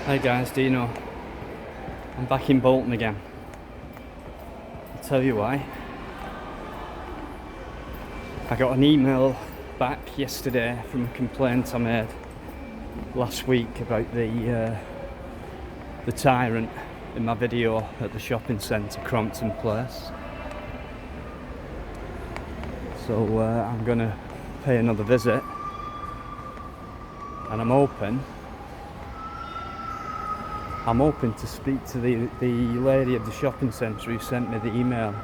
Hi guys, do you know, I'm back in Bolton again. I'll tell you why. I got an email back yesterday from a complaint I made last week about the tyrant in my video at the shopping centre, Crompton Place. So I'm gonna pay another visit, and I'm hoping to speak to the lady of the shopping centre who sent me the email.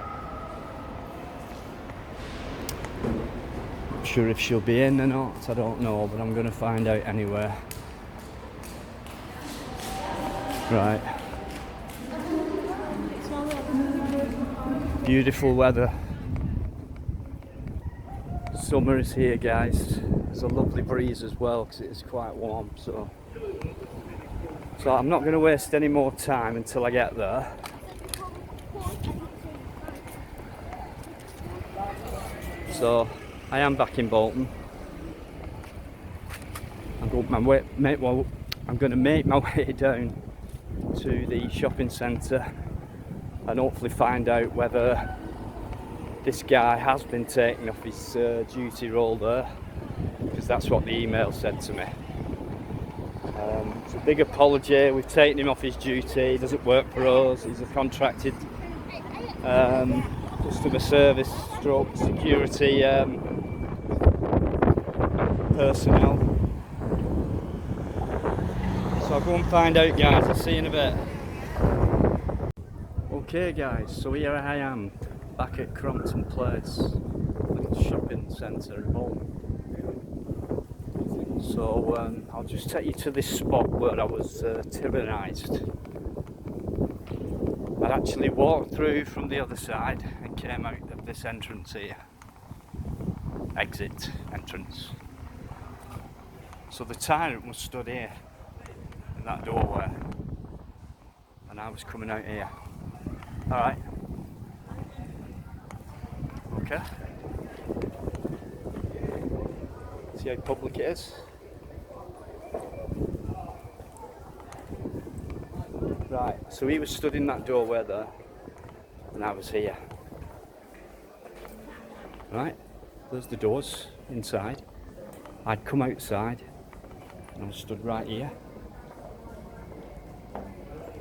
Not sure if she'll be in or not, I don't know, but I'm going to find out anyway. Right. Beautiful weather. Summer is here, guys. There's a lovely breeze as well because it is quite warm, so I'm not going to waste any more time until I get there. So I am back in Bolton. I'm going to make my way down to the shopping centre and hopefully find out whether this guy has been taken off his duty role there, because that's what the email said to me. It's a big apology. We've taken him off his duty. He doesn't work for us. He's a contracted customer service stroke security personnel. So I'll go and find out, guys. I'll see you in a bit. Okay guys, so here I am back at Crompton Place, little shopping centre in Bolton. So I'll just take you to this spot where I was tyrannised. I actually walked through from the other side and came out of this entrance here. Exit entrance. So the tyrant was stood here in that doorway, and I was coming out here. Alright. Okay. See how public it is. Right, so he was stood in that doorway there, and I was here. Right, there's the doors inside. I'd come outside, and I was stood right here.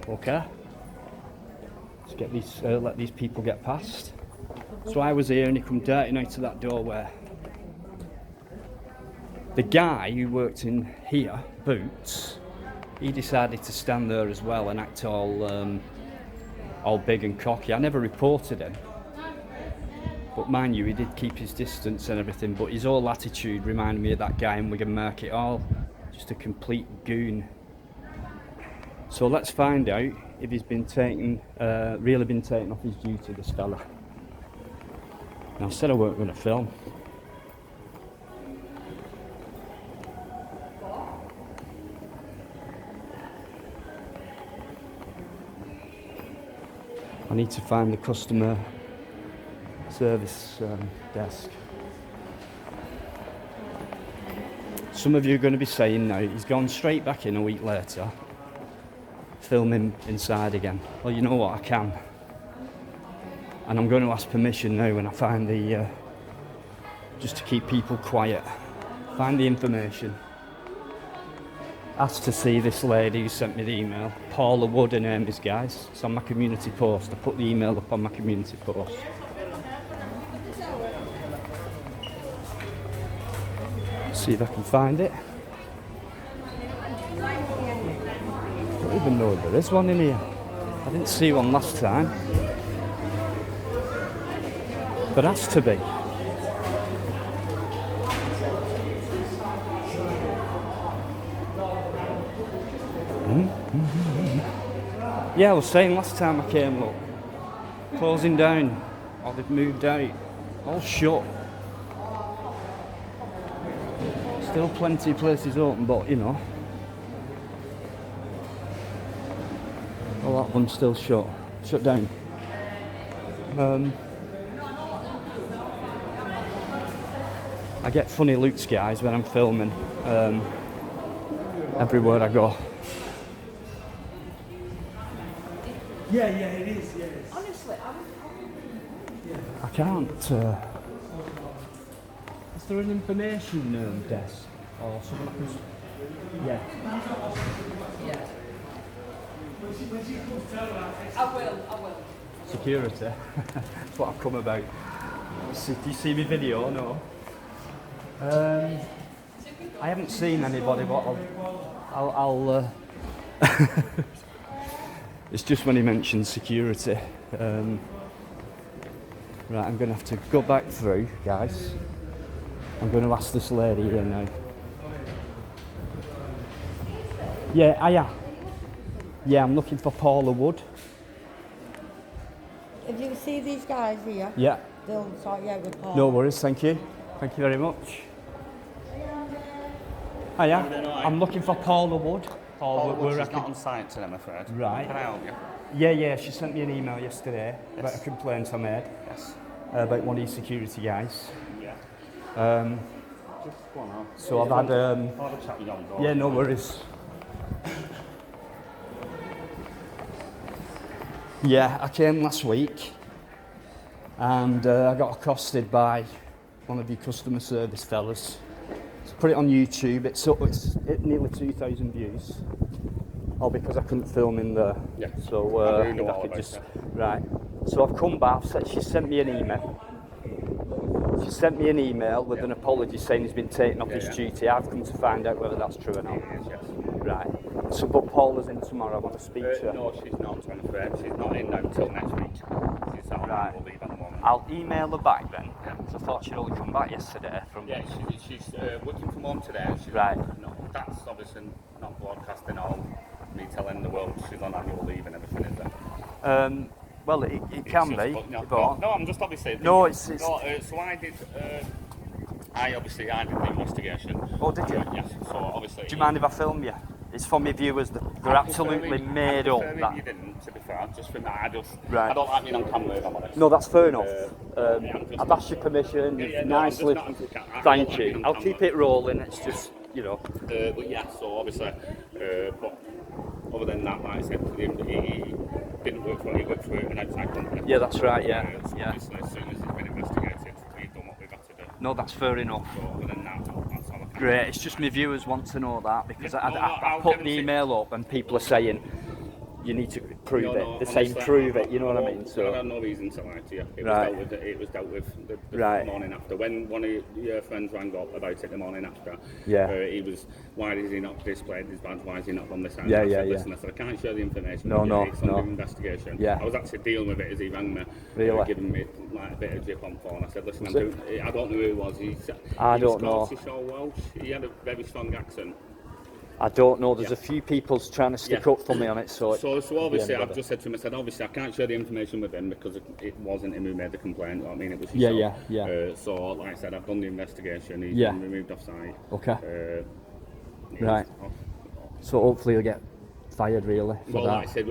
Okay. Let's get these, let these people get past. So I was here, and he come darting out to that doorway. The guy who worked in here, Boots, he decided to stand there as well and act all big and cocky. I never reported him, but mind you, he did keep his distance and everything, but his whole attitude reminded me of that guy in Wigan Market Hall. Just a complete goon. So let's find out if he's been taken, really been taken off his duty, this fella. Now, I said I weren't going to film. I need to find the customer service desk. Some of you are going to be saying now, he's gone straight back in a week later, film him inside again. Well, you know what, I can. And I'm going to ask permission now when I find the, just to keep people quiet, find the information. Asked to see this lady who sent me the email. Paula Wood, her name is, guys. It's on my community post. I put the email up on my community post. See if I can find it. I don't even know if there is one in here. I didn't see one last time. There has to be. Yeah, I was saying last time I came, look, closing down, or they've moved out, all shut. Still plenty of places open, but you know, a lot of them still shut down. I get funny looks, guys, when I'm filming everywhere I go. Yeah, it is, yes. Honestly, I can't. Is there an information desk or something like this? Yeah. yeah. I will. Security. That's what I've come about. Do you see my video? No. I haven't seen anybody, but I'll it's just when he mentioned security. Right, I'm going to have to go back through, guys. I'm going to ask this lady here now. Yeah, yeah, I'm looking for Paula Wood. If you see these guys here, Yeah. they'll sort you out with Paul. No worries, thank you. Thank you very much. Hiya, I'm looking for Paula Wood. She's not on site today, I'm afraid. Right. Can I help you? Yeah, she sent me an email yesterday about a complaint I made Yes. about one of these security guys. Yeah. Just go on. So I've had I'll have a chat with you on the door. yeah, no worries. Yeah, I came last week and I got accosted by one of your customer service fellas. So put it on YouTube, it's hit nearly 2,000 views. All because I couldn't film in there. Yeah. So I do know I all could about just it. right. So I've come back. She sent me an email. She sent me an email with an apology saying he's been taken off his duty. I've come to find out whether that's true or not. Yes. Right. So, but Paula's in tomorrow. I want to speak to her. No, she's not, I'm afraid. She's not in now until next week. She's out Right. on leave at the moment. I'll email her back then. Because I thought she'd only come back yesterday from. Yeah, she's working from home today. She's Right. No, that's obviously not broadcasting all. Me telling the world she's on annual leave and everything, is it? Well, it can be. No, I'm just obviously. No, it's- No, so I did. I did the investigation. Oh, did you? Yes. So obviously. Do you mind if I film you? It's for my viewers. They're absolutely made up. That. You didn't, to be fair. Just for me, I Right. don't like being on camera, if I'm honest. No, that's fair enough. I'm I've asked your permission. Yeah, no, nicely. I'm just not on Thank camera. you. I'll keep it rolling. It's just, you know. But yeah, so obviously, but other than that, like I said to him, he didn't work for an outside company. Yeah, that's right. Yeah, So yeah. obviously, as soon as it's been investigated, we've done what we've had to do. No, that's fair enough. So other than that, that's all I can do. Great. It's just my viewers want to know that because Yeah, no, I I'll put get the them email up and people are saying you need to prove No, it. no, They're saying honestly, prove it. You know what I mean? I So had no reason to lie to you. It Right. was dealt with the Right. morning after. When one of your friends rang up about it the morning after, Yeah. He was, why is he not displayed his badge? Why is he not on this? Yeah, I yeah, said, yeah. listen, I said, I can't share the information. No, with you. no, It's no. under investigation. Yeah. I was actually dealing with it as he rang me, Really? giving me like a bit of drip on phone. I said, listen, Was it? I don't know who he was. He I was don't know. Scottish or Welsh. He had a very strong accent. I don't know. There's Yeah. a few people trying to stick Yeah. up for me on it. So So obviously, end of I've it. just said to him, I said, obviously, I can't share the information with him because it wasn't him who made the complaint. I mean, it was Yeah, yourself. yeah. So, like I said, I've done the investigation. He's Yeah. been removed off site. Okay. He's Right. off. So hopefully you'll get fired really for Well, that. like I said,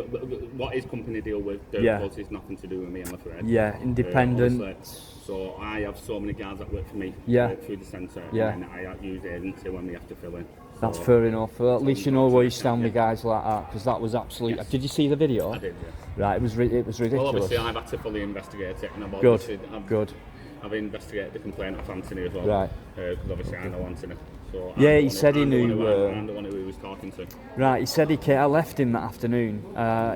what his company deal with Yeah. is nothing to do with me, I'm afraid. Yeah, independent. Obviously, so I have so many guys that work for me Yeah. through the centre, Yeah. and I use agency when we have to fill in. That's So, fair enough. Well, at least you know where you stand with Yeah. guys like that, because that was absolutely. Yes. Did you see the video? I did, yeah. Right, it was ridiculous. Well, obviously, I've had to fully investigate it, and I've Good, obviously, good. I've investigated the complaint of Anthony as well. Right. Because obviously I know Anthony. So Yeah, I'm the he one said he I'm the knew, one who- I'm the one who he was talking to. Right, he said he came. I left him that afternoon.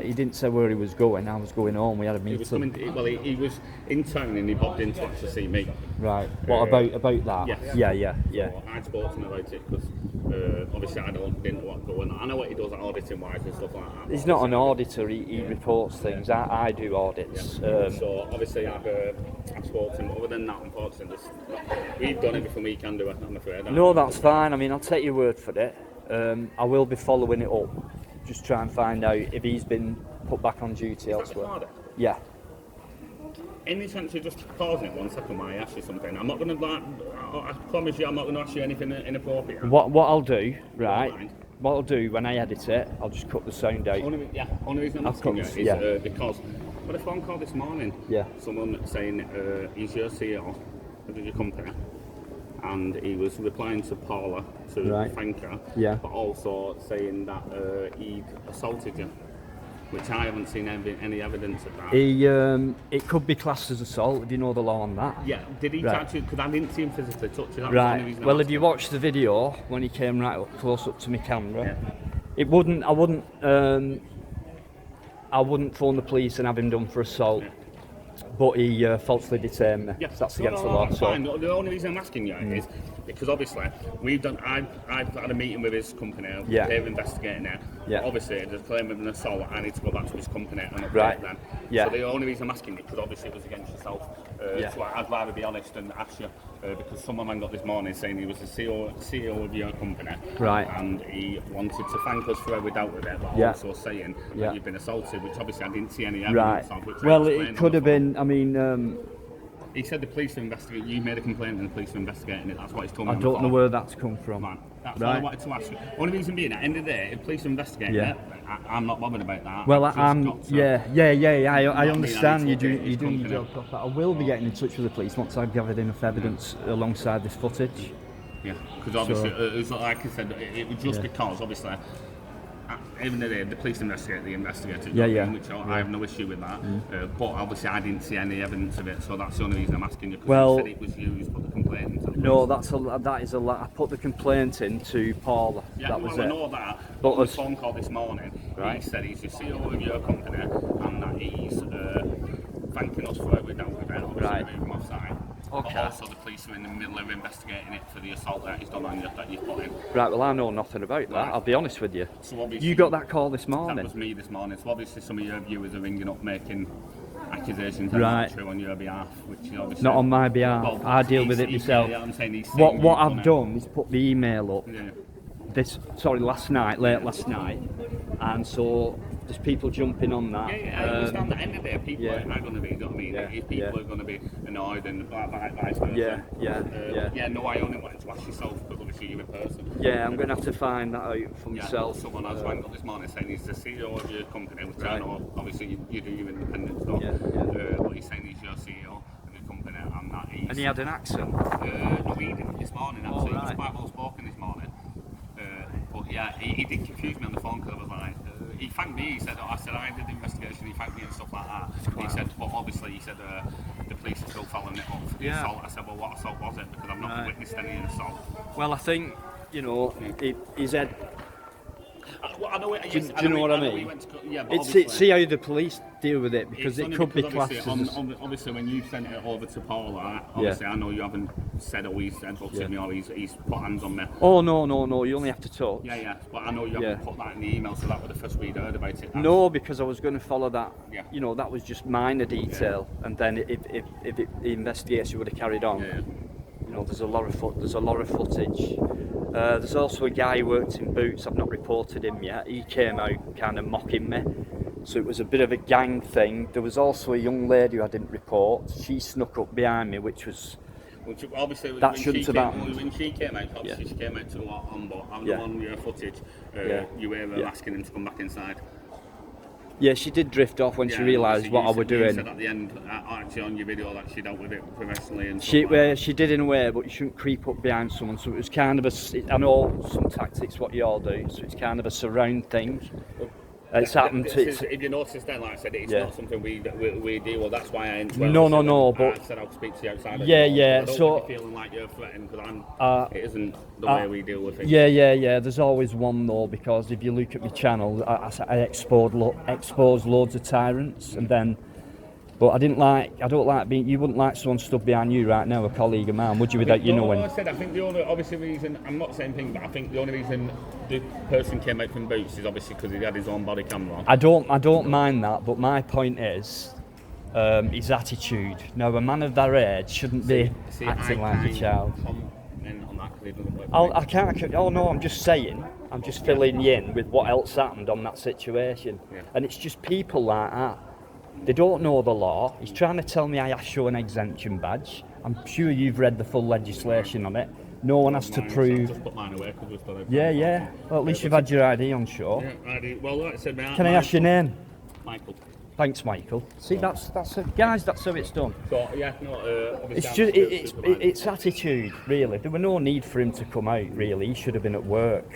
He didn't say where he was going. I was going home. We had a He was meeting. coming. Well, he was in town and he bobbed in to actually see me. Right. What about that? Yes. Yeah. So I spoke to him about it because obviously didn't know what's going on. I know what he does auditing wise and stuff like that. He's not an auditor. He reports things. I do audits. So obviously I've spoken to him. Other than that, unfortunately, we've done everything we can do. I'm afraid. No, that's fine. I mean, I'll take your word for it. I will be following it up. Just try and find out if he's been put back on duty elsewhere. harder? Yeah. Any chance of just pausing it 1 second while I ask you something? I'm not going to I promise you I'm not going to ask you anything inappropriate. What I'll do, right? mind. What I'll do when I edit it, I'll just cut the sound out. Only reason I'm Of asking you course, is yeah. because I got a phone call this morning. Yeah. Someone saying he's your CEO of your company, and he was replying to Paula to Right. thank her, Yeah. but also saying that he'd assaulted you. which I haven't seen any evidence of that. It could be classed as assault. Do you know the law on that? Yeah, did he Right. touch you? Because I didn't see him physically touch you. That was the only Right. reason I'm Well, if you asking. watch the video when he came right up close up to my camera, Yeah. it wouldn't. I wouldn't phone the police and have him done for assault. Yeah. But he falsely detained me. Yes, That's against the law. That's So fine. The only reason I'm asking you is because obviously I've had a meeting with his company. Yeah. They're investigating it. Yeah. But obviously, there's a claim of an assault. I need to go back to his company and update Right. them. Yeah. So the only reason I'm asking you because obviously it was against yourself. Yeah. So I'd rather be honest and ask you because someone man got this morning saying he was the CEO of your company. Right. And he wanted to thank us for how we dealt with it, but Yeah. also saying Yeah. that you've been assaulted, which obviously I didn't see any right. evidence of. Which I Well, explained it on could the have phone. been. I mean, He said the police are investigating. You made a complaint and the police are investigating it. That's what he's told me. I on the don't know phone. where that's come from. Man, that's all I Right. wanted to ask you. Only reason being, at the end of the day, if police are investigating Yeah. it, I'm not bothered about that. Well, I've just I'm. got to- Yeah. I I understand need you to do. update You're his doing your company. job proper. I will be getting in touch with the police once I've gathered enough evidence alongside this footage. Yeah, because obviously, So- it was like I said, it was just Yeah. because, obviously, even though the police investigate, they investigated. Yeah, you know yeah. what I mean, which I have no issue with that. But obviously, I didn't see any evidence of it, so that's the only reason I'm asking you. Because Well- you said it was you who's put the complaint into the No, police. that is a lot. I put the complaint in to Paula. Yeah, that was well, I it. know that. But But on the as- phone call this morning, he Right. said he's the CEO of your company and that he's thanking us for how we dealt with it. Obviously, Right. we moved him offside. Okay. But also, the police are in the middle of investigating it for the assault that he's done on you, that you've put in. Right. Well, I know nothing about that. Right. I'll be honest with you. So obviously, You got that call this That morning. was me this morning. So obviously, some of your viewers are ringing up making accusations Right. true on your behalf, which you obviously Not on my behalf. Well, I deal with it he's- myself. Yeah, I'm saying he's What saying what you've I've it. done is put the email up. Yeah. Last night, late last night, and so there's people jumping on that. Yeah, I understand that. End of the day, people yeah. are going to be, you know what I mean? Yeah, People yeah. are going to be annoyed and vice versa. Yeah. No, I only wanted to ask yourself because obviously you're a person. Yeah, I'm going to have to find that out for Yeah, myself. someone else rang up this morning saying he's the CEO of your company, which I Right. know, obviously you do your independent stuff. Yeah. But he's saying he's your CEO of your company and that he's... And he had an accent. No, he didn't this morning, actually. He was right. quite well spoken this morning. But yeah, he did confuse me on the phone because I was like, he thanked me, he said, I did the investigation, he thanked me and stuff like that. He said, but obviously, he said, the police are still following it up for the Yeah. assault. I said, well, what assault was it? Because I've not Right. witnessed any assault. Well, I think he said. Well, I know it, Do you know what I mean? Yeah, but It's obviously, see how the police deal with it because it's it only could be because classed obviously, as. obviously, when you sent it over to Paula, obviously, I know you haven't said, oh, he's said to me or he's put hands on me. Oh no! You only have to touch. Yeah, but I know you haven't put that in the email, so that was the first we'd heard about it. That's- No, because I was going to follow that. Yeah. You know, that was just minor detail, and then if the investigation would have carried on, Yeah. you know, there's a lot of footage. There's also a guy who worked in Boots. I've not reported him yet. He came out kind of mocking me, so it was a bit of a gang thing. There was also a young lady who I didn't report. She snuck up behind me, which was. Which obviously That shouldn't have happened. when she came out, obviously Yeah. she came out to on board. I'm Yeah. the one with your footage. Yeah. You were Yeah. asking him to come back inside. Yeah, she did drift off when she Yeah, realised obviously what you I was said- You said doing. at the end, actually on your video, that she dealt with it professionally and She stuff like that. she did in a way, but you shouldn't creep up behind someone. So it was kind of I know some tactics what you all do, so it's kind of a surround thing. It's happened. If you notice then, like I said, it's Yeah. not something we deal with. That's why I ain't. No, but- I said I'll speak to you outside. Yeah, of the yeah, I don't so- want you feeling like you're threatened because it isn't the way we deal with things. Yeah. There's always one though, because if you look at my channel, I expose loads of tyrants, and then. But I don't like being. You wouldn't like someone stood behind you right now, a colleague of mine, would you? Without you knowing. I said I think the only obviously reason I'm not saying things, but I think the only reason the person came out from Boots is obviously because he had his own body camera on. I don't mind that, but my point is his attitude. Now, a man of that age shouldn't be acting like a child. On that 'cause he doesn't work. I can't. Oh no, I'm just saying. I'm just filling you in with what else happened on that situation, Yeah. and it's just people like that. They don't know the law. He's trying to tell me I have to show an exemption badge. I'm sure you've read the full legislation on it. No one has to Mine, so I've prove. just put mine away 'cause we're still open. Yeah. Well, at least you've had your ID on show. Yeah, I do. Well, like I said, Can I ask your name? Michael. Thanks, Michael. See, that's guys. That's how it's done. So yeah, no. Obviously It's I'm just still supervisor. it's attitude, really. There were no need for him to come out. Really, he should have been at work.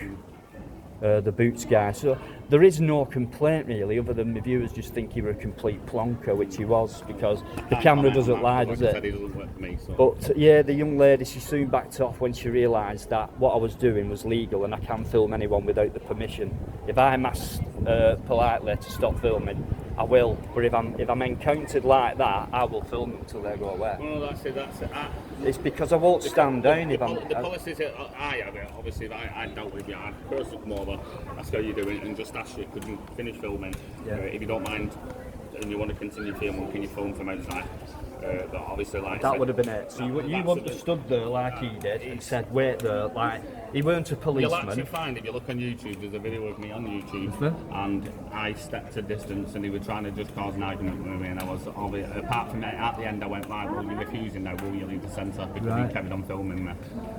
the Boots guy. So there is no complaint really, other than my viewers just think you were a complete plonker, which he was, because the camera doesn't lie, does it? It doesn't work for me, so. But yeah, the young lady, she soon backed off when she realised that what I was doing was legal and I can't film anyone without the permission. If I'm asked politely to stop filming, I will. But if I'm encountered like that, I will film them until they go away. Well, that's it. It's because I won't stand down if I'm. The policies that I have it, obviously, that I dealt with you. I'd personally come over, ask how you're doing, and just ask you, could you finish filming? Yeah. If you don't mind, and you want to continue filming, can you film from outside? But obviously, like That I said, would have been it. So you wouldn't have stood there like he did and said, wait there, like, he weren't a You'll policeman. actually find, if you look on YouTube, there's a video of me on YouTube, and I stepped a distance, and he was trying to just cause an argument with me, and I was, apart from that, at the end I went like, well, you're refusing now, will you leave the centre? Because Right. he carried on filming me.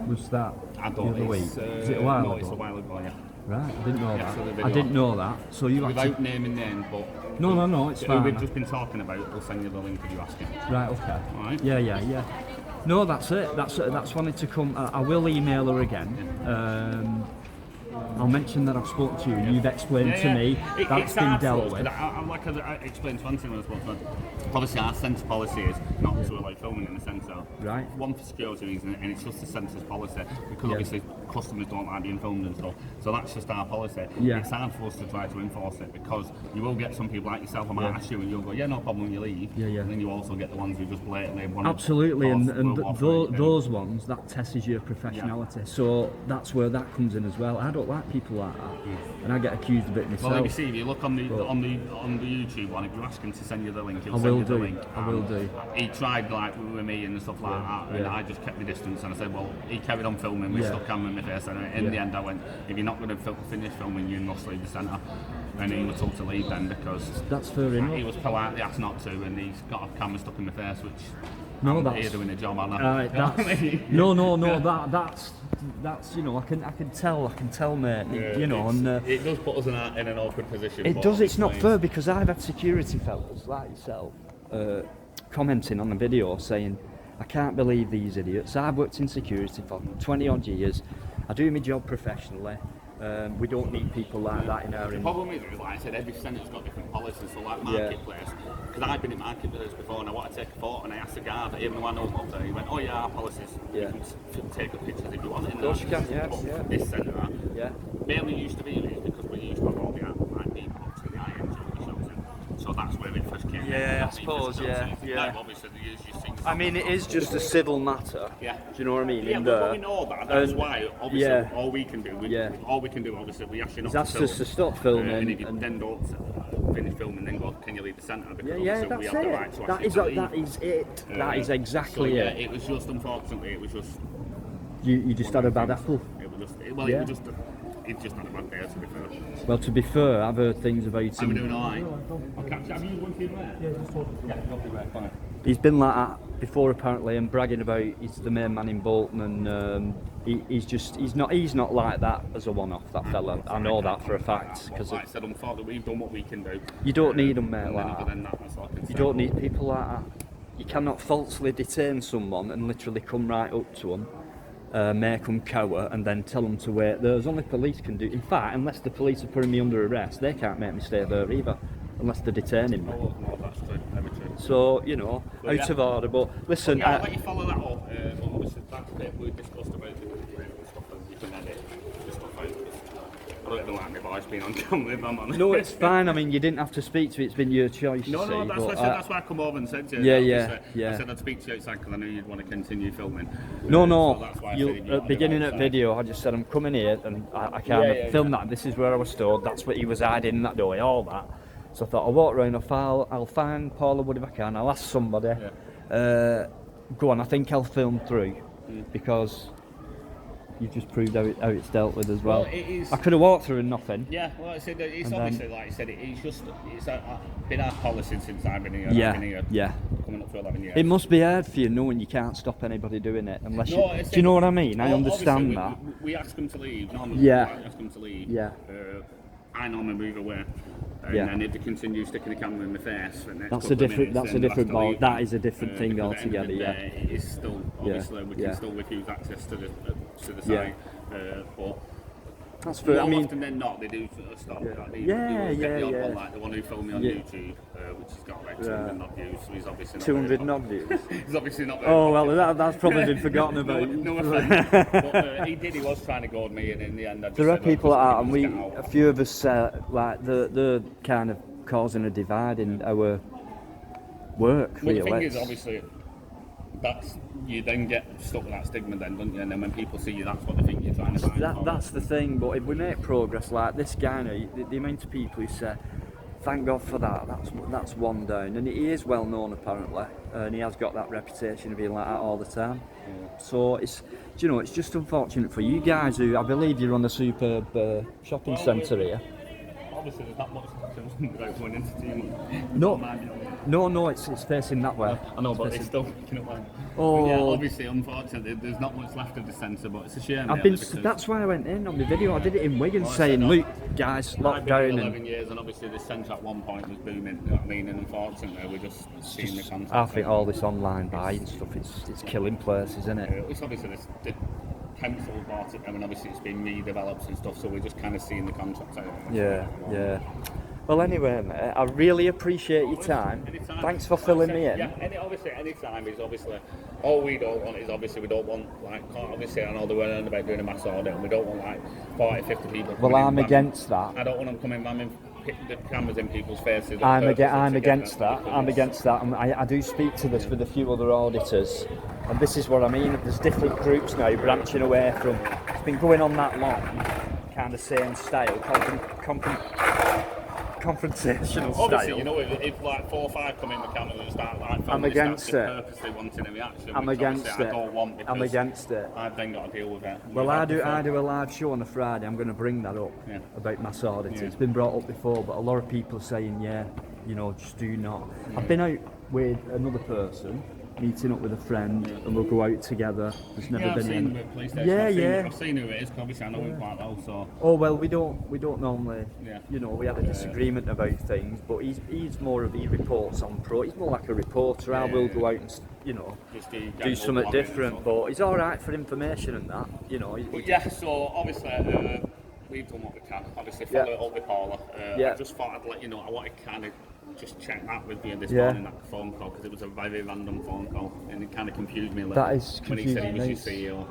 Was that I the don't other week? it's, Was it a while no, ago? it's a while ago, yeah. Right, I didn't know Yeah, so the that. I video- didn't know that. So you Without actually... naming names, but No, it's who fine. we've just been talking about, we'll send you the link if you ask him. Right, okay. Alright. Yeah. No, that's it. That's wanted to come. I will email her again. I'll mention that I've spoken to you and you've explained to me that's been dealt with. Like I explained to Anthony when I spoke to him, obviously our centre policy is not to like filming in the centre. Right. One for security reasons, and it's just the centre's policy because Yeah. obviously customers don't like being filmed and stuff. So that's just our policy. Yeah. It's hard for us to try to enforce it because you will get some people like yourself. I might Yeah. ask you and you'll go, yeah, no problem, you leave. Yeah. And then you also get the ones who just blatantly want to Absolutely, and those those ones, that tests your professionality. So that's where that comes in as well. I don't like people like that, and I get accused of it myself. Well, let me see. If you look on the YouTube one, if you ask him to send you the link, he'll I send will you the do. link. I will do. He tried like with me and stuff like that, and yeah. I just kept my distance. And I said, well, he carried on filming. We Yeah. stuck camera in my face, and in the end, I went, if you're not going to finish filming, you must leave the centre. And he was told to leave then because That's fair enough. he was politely asked not to, and he's got a camera stuck in my face, which No, I'm that's here doing a job, aren't I? Right, that's, no. That's you know, I can tell, mate. You know, and it does put us in an awkward position. it but does. It's not obviously- fair because I've had security fellas like yourself commenting on the video saying, "I can't believe these idiots." I've worked in security for 20 odd years. I do my job professionally. We don't need people like that in our The industry. problem is, like I said, every centre's got different policies. So, like marketplace, because I've been in marketplace before, and I want to take a photo, and I asked the guard, even though I know him up there, he went, "Oh yeah, our policies. Yeah. You can take up pictures if you want." In course you can, yeah, But yeah. this centre, Yeah. mainly used to be used because we used to have all the like beat books and the IM shows in. So that's where it first came. Yeah, I Not the suppose, first yeah, shows in. yeah. Now, obviously, they use your things. I mean, it is just a civil matter. Yeah. Do you know what I mean? Yeah, In but there. we know that. That's And- why, obviously, yeah. all we can do, obviously, we ask you not That's to film. just to stop filming and if you and- then don't finish filming, then go, can you leave the centre? Because Yeah, obviously that's we have the right it. to That ask is you to leave. that is it. That is exactly so, yeah, it. it was just, unfortunately, it was just... You just had a bad apple. It was just, Yeah. it's just not a bad day, to be fair. Well, to be fair, I've heard things about How we him. doing all right? I'll catch you. Have you one for your mate? Yeah, just talking. Yeah, lovely, mate. Fine. He's been like that before apparently, and bragging about he's the main man in Bolton, and he's not like that as a one-off. That fella, I know that for a fact. Because Like I said, unfortunately, we've done what we can do. you don't need them, mate, And like then other that. than that, that's all I can say. You don't need people like that. You cannot falsely detain someone and literally come right up to them, make them cower, and then tell them to wait. There's only police can do. In fact, unless the police are putting me under arrest, they can't make me stay there either, unless they're detaining me. No, that's true. Very true. So you know, Well, out yeah. of order. But listen, Yeah, I'll let you follow that up. But obviously, that bit we discussed about the stuff that you can edit, the stuff out. I don't even like my voice being on camera if I'm honest. no, it's fine. I mean, you didn't have to speak to me. It's been your choice. No, you no, see, that's but, what I said. That's why I come over and said to you. Yeah, Obviously, yeah. I said I'd speak to you outside because I knew you'd want to continue filming. No, So that's why I you, said if you at want the to do beginning of outside. the video, I just said I'm coming here, and I kind of filmed that. This is where I was stood. That's what he was hiding in that doorway, all that. So I thought I'll walk around. I'll find Paula Wood if I can. I'll ask somebody. Go on. I think I'll film through because you've just proved how it's dealt with as well. Well, it is. I could have walked through and nothing. Yeah, well, I said it's And obviously like I said, it's been our policy since I've been here. Yeah, I've been here yeah. coming up for 11 years. It must be hard for you knowing you can't stop anybody doing it unless No, you. it's Do you know what I mean? I Well, understand obviously, that. We ask them to leave. Normally, Yeah. we ask them to leave. Yeah. I normally move away. And Yeah. then if they continue sticking the camera in my face for the next That's couple a of different. minutes, That's a then they'll different have to ball. leave. That is a different thing Because at the end of altogether. the Yeah. day, it is still obviously we yeah. can still refuse access to the Yeah. site. But That's fair. I More mean, often than not, they do sort of stop. Yeah. Like, they Yeah, will get the odd yeah. one, like the one who filmed me on Yeah. YouTube, which has got like Yeah. 200 odd views, so he's obviously not 200 very knob views. He's obviously not very Oh well, popular. that's probably been forgotten no, about. no offence. But he was trying to goad me, and in the end, I just There are said, people "Look, like that, just and we, get out." a few of us, like the kind of causing a divide in our work. Well, the Really, thing is, obviously, you then get stuck with that stigma, then, don't you? And then when people see you, that's what they think you're trying to find. that's the thing. But if we make progress, like this guy, now, the amount of people who say, "Thank God for that," that's one down, and he is well known apparently, and he has got that reputation of being like that all the time. Yeah. So it's, it's just unfortunate for you guys who I believe you run a superb shopping centre here. Obviously, there's not much without going into too much. No, it's facing that way. I know, but it's still picking up line. Oh. Yeah, obviously, unfortunately, there's not much left of the centre, but it's a shame. I've really, been. because That's why I went in on the video. I did it in Wigan, Well, I saying, said, "Look, guys, I've been lockdown." here And 11 years, and obviously, the centre at one point was booming. You know what I mean? And unfortunately, we're just seeing the concept. I think all this online buying stuff, it's killing places, isn't it? It's obviously the council bought it, and obviously it's been redeveloped and stuff. So we're just kind of seeing the contract out. Yeah. Well, anyway, mate, I really appreciate your time. Anytime. Thanks for filling me in. Yeah, obviously, any time is obviously all we don't want is obviously we don't want like obviously I know they were about doing a mass audit and we don't want like 40, 50 people. Well, coming I'm in, against that. I don't want them coming ramming the cameras in people's faces. I'm against that. I'm against that. And I do speak to this with a few other auditors, and this is what I mean. There's different groups now branching away from. It's been going on that long, kind of same style, confrontational Obviously, style. you know, if like 4 or 5 come in the camera and start like filming, I'm against start it. just purposely wanting a reaction. I'm which against obviously it. I don't want because I'm against it. I've then got to deal with it. Well, I do a live show on a Friday. I'm going to bring that up about mass audit. Yeah. It's been brought up before, but a lot of people are saying, just do not. I've been out with another person, meeting up with a friend, and we'll go out together. There's never I've been seen any. him at police station. Yeah, I've seen who it is. 'Cause obviously, I know him quite well. So Oh well, we don't normally. Yeah. We had a disagreement about things, but he's more of he reports on pro. He's more like a reporter. I will go out and just do something different, but he's all right for information and that. But yeah, so obviously we've done what we can. Obviously, follow it up with Paula. I just thought I'd let you know. I wanted to kind of just check that with you this morning, that phone call, because it was a very random phone call, and it kind of confused me a little. That is when he said he was confusing your me.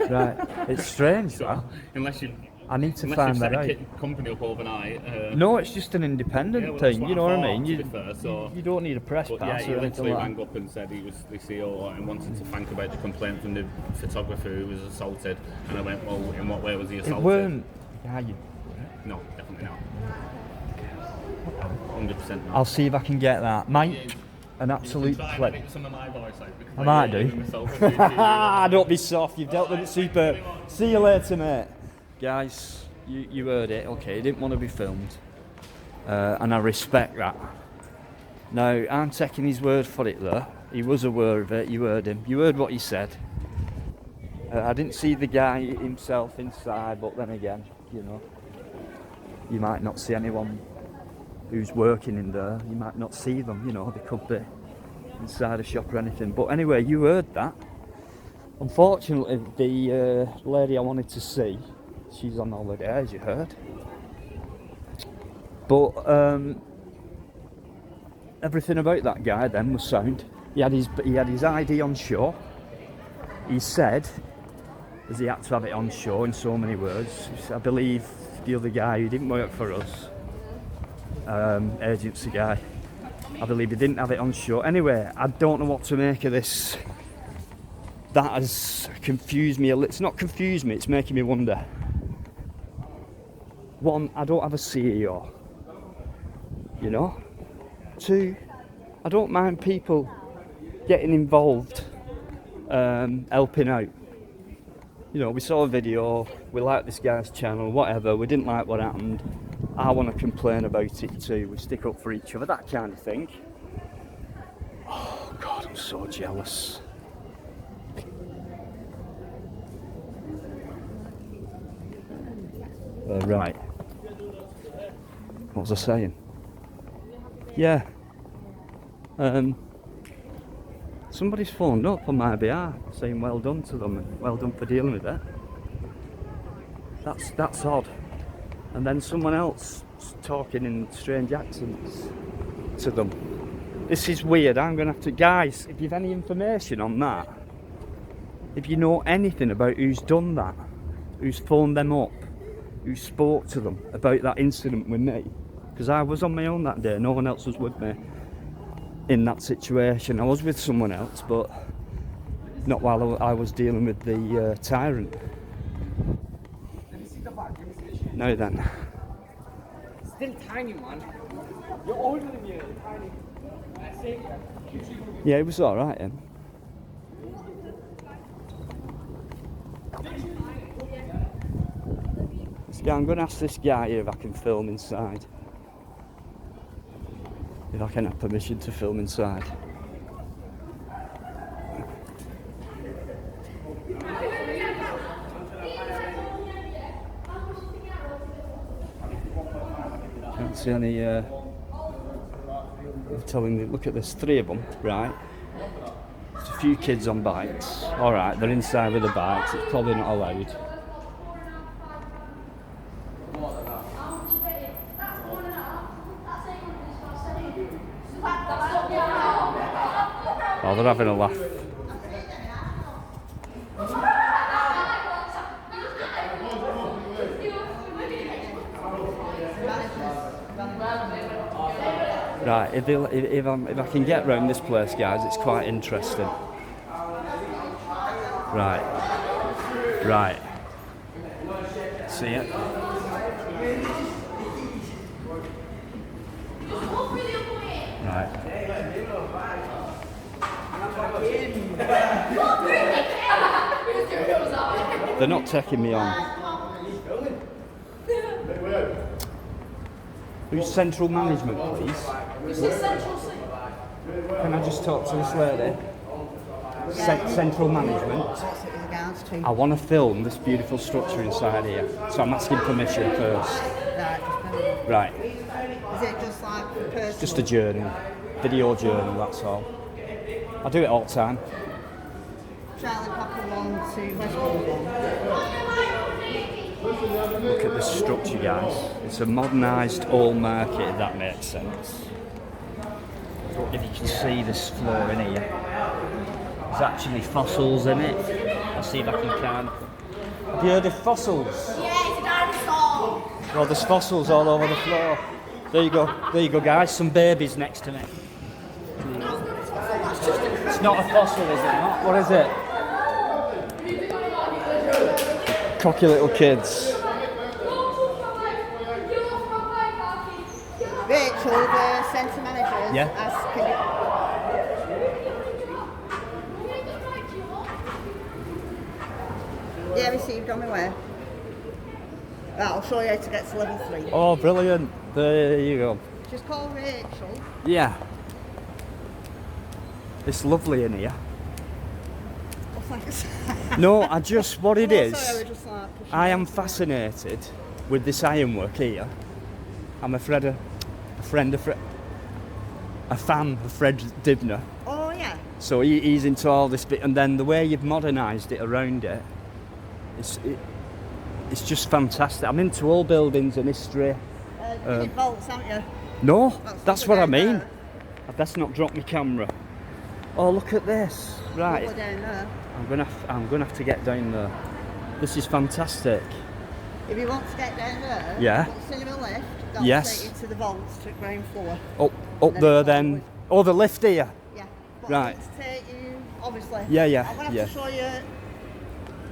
CEO. Right, it's strange that. Unless you. I need to Unless find you've that set out. a company up overnight. No, it's just an independent thing. You know what I mean? To be fair, so. You don't need a press But pass yeah, he or anything literally like rang that. up and said he was the CEO and wanted to thank about the complaint from the photographer who was assaulted. And I went, well, in what way was he assaulted? It weren't. Yeah, No, definitely not. 100% not. I'll see if I can get that, mate. An absolute Try and pleasure. edit some of my voice out, because I might hear do. myself a few times. Don't be soft. You've dealt with it super. See you later, mate. Guys, you heard it. Okay, he didn't want to be filmed, and I respect that. Now, I'm taking his word for it, though. He was aware of it. You heard him. You heard what he said. I didn't see the guy himself inside, but then again, you might not see anyone who's working in there. You might not see them. They could be inside a shop or anything. But anyway, you heard that. Unfortunately, the lady I wanted to see, she's on holiday, as you heard. But everything about that guy then was sound. He had his ID on show. He said, as he had to have it on show in so many words. I believe the other guy who didn't work for us, agency guy, I believe he didn't have it on show. Anyway, I don't know what to make of this. That has confused me a little. It's not confused me, it's making me wonder. One, I don't have a CEO. Two, I don't mind people getting involved, helping out. We saw a video, we liked this guy's channel, whatever, we didn't like what happened. I want to complain about it too, we stick up for each other, that kind of thing. Oh God, I'm so jealous. Right. What was I saying? Yeah. Somebody's phoned up on my behalf saying well done to them and well done for dealing with it. That's odd. And then someone else talking in strange accents to them. This is weird. I'm going to have to... Guys, if you've any information on that, if you know anything about who's done that, who's phoned them up, who spoke to them about that incident with me, because I was on my own that day, no one else was with me in that situation. I was with someone else, but not while I was dealing with the tyrant. Now then. Still tiny, man. You're older than me, tiny. Yeah, it was alright then. Yeah, I'm going to ask this guy here if I can film inside. If I can have permission to film inside. Can't see any... I'm telling you, look at this, 3 of them, right? There's a few kids on bikes. Alright, they're inside with the bikes, it's probably not allowed. Oh, they're having a laugh. Right, if I can get round this place, guys, it's quite interesting. Right. See it? Right. They're not taking me on. Who's central management, please? Can I just talk to this lady? Central management. I want to film this beautiful structure inside here, so I'm asking permission first. Right. Is it just like for personal? Just a journal, video journal, that's all. I do it all the time. Charlie Papa 1 to Westbourne 1. Look at the structure, guys. It's a modernised old market, if that makes sense. If you can see this floor in here, there's actually fossils in it. I'll see if I can. Have you heard of fossils? Yeah, it's a dinosaur. Well, there's fossils all over the floor. There you go, guys. Some babies next to me. It's not a fossil, is it not? What is it? Cocky little kids. Rachel, the centre manager, Yeah. asked, yeah, received on my way. Right, I'll show you how to get to level 3. Oh, brilliant. There you go. Just call Rachel. Yeah. It's lovely in here. Oh, thanks. No, what it is, Sorry, I was just like pushing I am into it. fascinated with this ironwork here. I'm a fan of Fred Dibner. Oh, yeah. So he's into all this bit, and then the way you've modernised it around it, it's just fantastic. I'm into all buildings and history. You did bolts, haven't you? No, that's what I down mean. there. I'd best not drop my camera. Oh, look at this. Right, Couple down there. I'm gonna have to get down there. This is fantastic. If you want to get down there, Yeah. put the cinema lift, that'll Yes. take you to the vaults to the ground floor. Up then there it's then. Oh, the lift here. Yeah. But Right. I need to take you, obviously. Yeah, I'm going to yeah. have to show you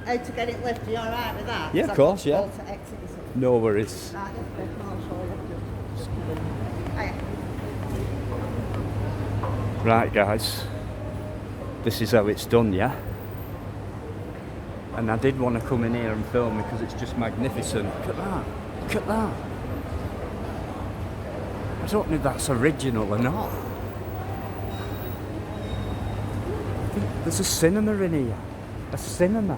how to get it lifted. Are you alright with that? Yeah, 'Cause of I've course, got yeah. vault to exit, you see. No worries. Right, this bit, I'll show you. Hiya. Right, guys. This is how it's done, yeah? And I did want to come in here and film because it's just magnificent. Look at that. Look at that. I don't know if that's original or not. I think there's a cinema in here. A cinema.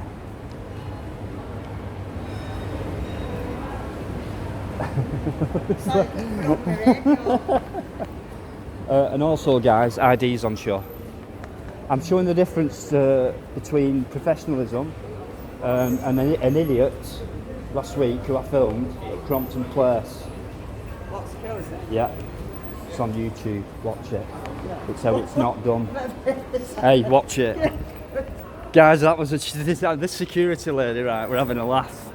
Sorry, got my radio. And also, guys, IDs on show. I'm showing the difference between professionalism and an idiot last week who I filmed at Crompton Place. What security? Yeah. It's on YouTube. Watch it. It's how it's not done. Hey, watch it. Guys, that was this security lady, right? We're having a laugh.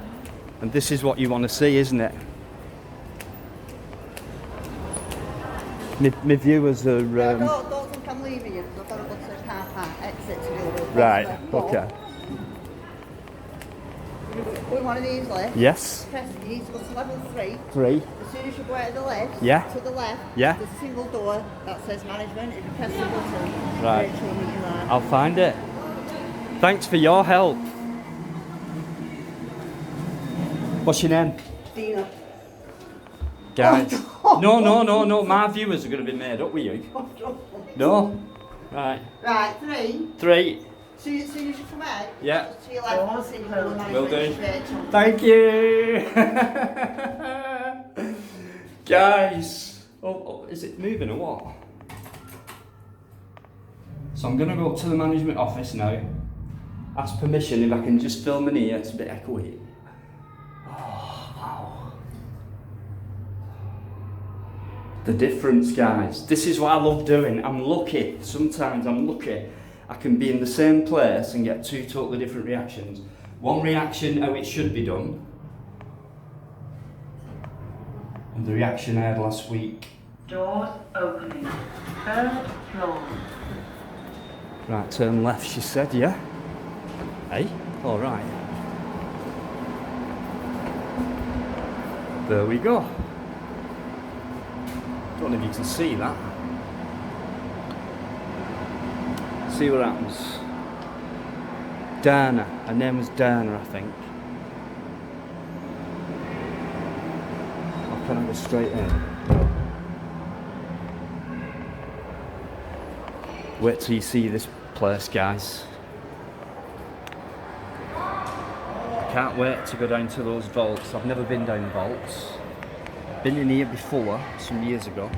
And this is what you want to see, isn't it? My viewers are... Don't think I'm leaving you, because I've got to go to the car park exit to do the right, but okay. With one of these lifts, Yes. press, you need to go to level 3. 3. As soon as you go out of the lift, Yeah. to the left, Yeah. there's a single door that says management. If you press the button, Right. Rachel will meet you there. I'll find it. Thanks for your help. What's your name? Dina. Guys. No. My viewers are going to be made up with you. No? Right. Right, 3. 3. As soon as you come out, Yeah. just to your left, and see the management. Will do. Rachel. Thank you. Guys. Oh, is it moving or what? So I'm going to go up to the management office now. Ask permission if I can just film in here. It's a bit echoey. Oh, wow. The difference, guys. This is what I love doing. I'm lucky. Sometimes I'm lucky. I can be in the same place and get 2 totally different reactions. One reaction how it should be done. And the reaction I had last week. Doors opening. 3rd floor. Right, turn left, she said, yeah? Hey? All right. There we go. Don't know if you can see that. See what happens. Dana. Her name was Dana, I think. Or can I go straight in? Wait till you see this place, guys. Can't wait to go down to those vaults. I've never been down vaults. Been in here before, some years ago.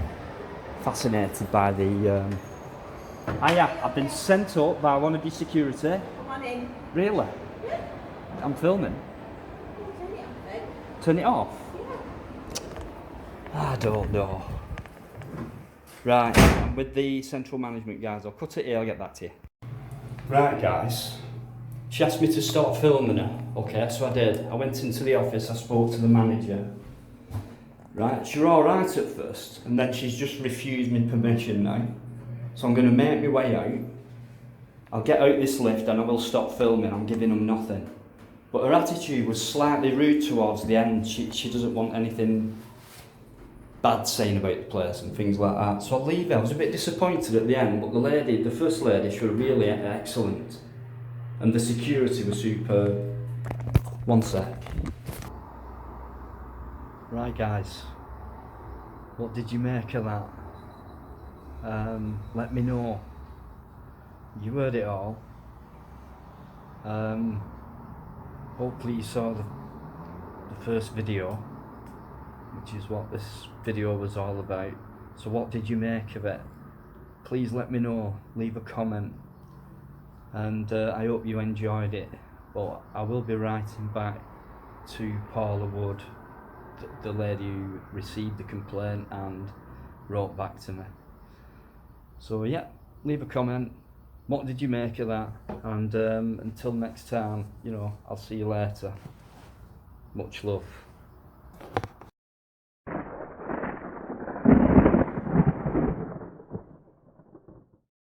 Fascinated by the... I've been sent up by one of your security. Come on in. Really? Yeah. I'm filming. Turn it off, then. Turn it off? I don't know. Right, I'm with the central management guys. I'll cut it here, I'll get back to you. Right, guys. She asked me to start filming her. Okay, so I did. I went into the office, I spoke to the manager. Right, she was alright at first, and then she's just refused me permission now. So I'm going to make my way out. I'll get out this lift and I will stop filming. I'm giving them nothing. But her attitude was slightly rude towards the end. She doesn't want anything bad saying about the place and things like that. So I'll leave it. I was a bit disappointed at the end, but the first lady, she was really excellent. And the security was superb. One sec. Right, guys. What did you make of that? Let me know. You heard it all. Hopefully you saw the first video, which is what this video was all about. So what did you make of it? Please let me know, leave a comment, and I hope you enjoyed it. But I will be writing back to Paula Wood, the lady who received the complaint and wrote back to me. So yeah, leave a comment. What did you make of that? And until next time, I'll see you later. Much love.